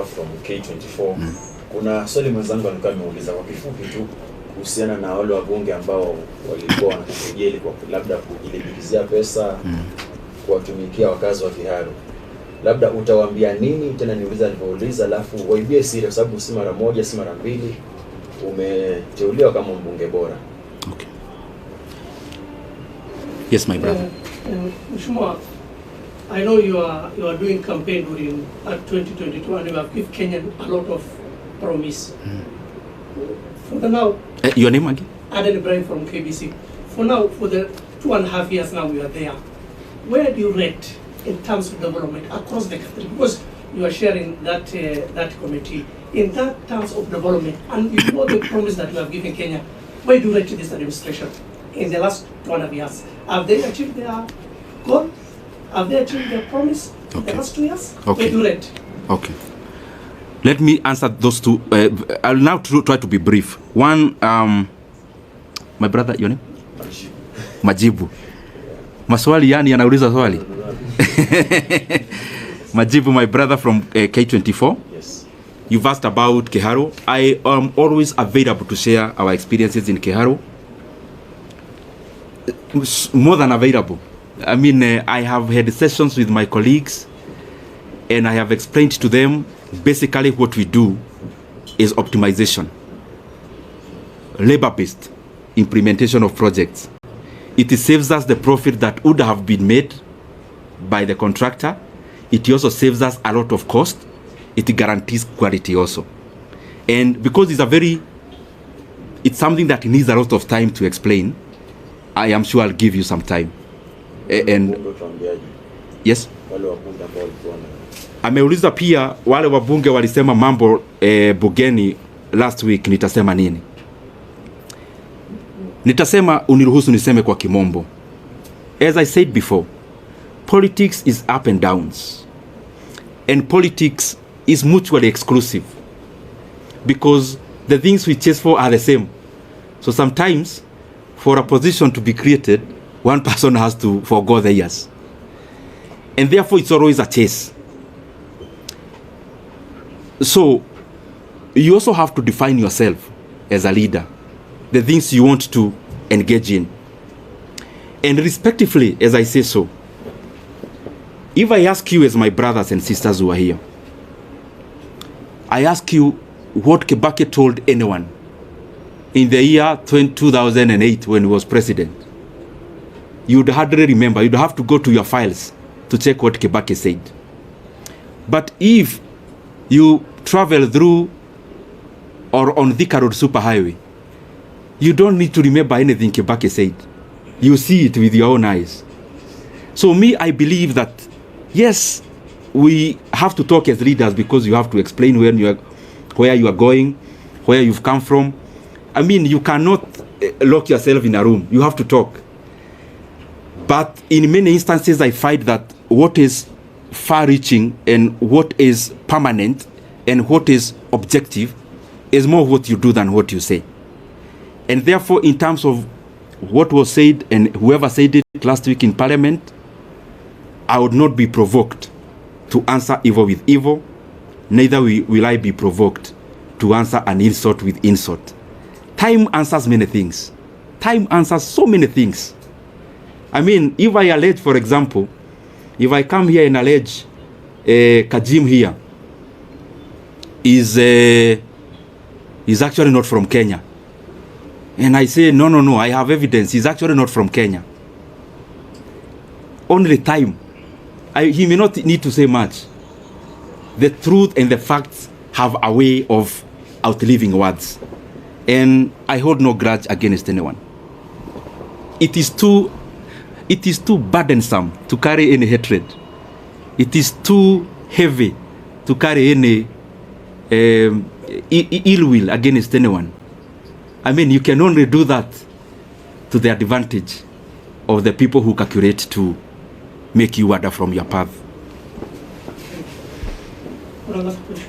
from K24. Kuna swali mwenzangu alikuwa ameuliza kwa kifupi tu kuhusiana na wale wabunge ambao walikuwa wanakujeli kwa labda kujilipizia pesa kuwatumikia wakazi wa Kiharu. Labda utawaambia nini? Tena niuliza alipouliza, alafu waibie siri kwa sababu si mara moja si mara mbili umeteuliwa kama mbunge bora. Okay. Yes, my brother. Mheshimiwa, I know you are doing campaign during 2022 and you have given Kenya a lot of promise. For the now, your name again? Aden Ibrahim from KBC. For now, for the 2.5 years now we are there. Where do you rate in terms of development across the country? Because you are sharing that that committee. In that terms of development, and you know the promise that you have given Kenya, where do you rate this administration in the last 2.5 years? Have they achieved their goal? Have they achieved their promise in the last 2 years? Okay. Where do you rate? Okay. Let me answer those two. I'll now try to be brief. One, my brother, your name? Majibu. Maswali yani anauliza swali. Majibu, my brother from K24. Yes. You've asked about Kiharu. I am always available to share our experiences in Kiharu. More than available. I mean, I have had sessions with my colleagues and I have explained to them basically what we do is optimization, labor-based implementation of projects. It saves us the profit that would have been made by the contractor. It also saves us a lot of cost. It guarantees quality also. And because it's something that needs a lot of time to explain, I am sure I'll give you some time. And yes, ameuliza pia wale wabunge walisema mambo bugeni last week, nitasema nini? Nitasema, uniruhusu niseme kwa kimombo. As I said before, politics is up and downs. And politics is mutually exclusive. Because the things we chase for are the same. So sometimes, for a position to be created, one person has to forgo theirs. And therefore, it's always a chase. So, you also have to define yourself as a leader, the things you want to engage in. And respectively, as I say so, if I ask you as my brothers and sisters who are here, I ask you what Kibaki told anyone in the year 2008 when he was president, you'd hardly remember. You'd have to go to your files to check what Kibaki said. But if you travel through or on Thika Road Superhighway, you don't need to remember anything Kibaki said. You see it with your own eyes. So me, I believe that, yes, we have to talk as leaders because you have to explain where you are going, where you've come from. I mean, you cannot lock yourself in a room. You have to talk. But in many instances, I find that what is far-reaching and what is permanent and what is objective is more what you do than what you say. And therefore, in terms of what was said and whoever said it last week in Parliament, I would not be provoked to answer evil with evil, neither will I be provoked to answer an insult with insult. Time answers many things. Time answers so many things. I mean, if I allege, for example, if I come here and allege Kajim here is actually not from Kenya, and I say, no, I have evidence, he's actually not from Kenya. Only time. He may not need to say much. The truth and the facts have a way of outliving words. And I hold no grudge against anyone. It is too burdensome to carry any hatred. It is too heavy to carry any ill will against anyone. I mean, you can only do that to the advantage of the people who calculate to make you wander from your path. One last question.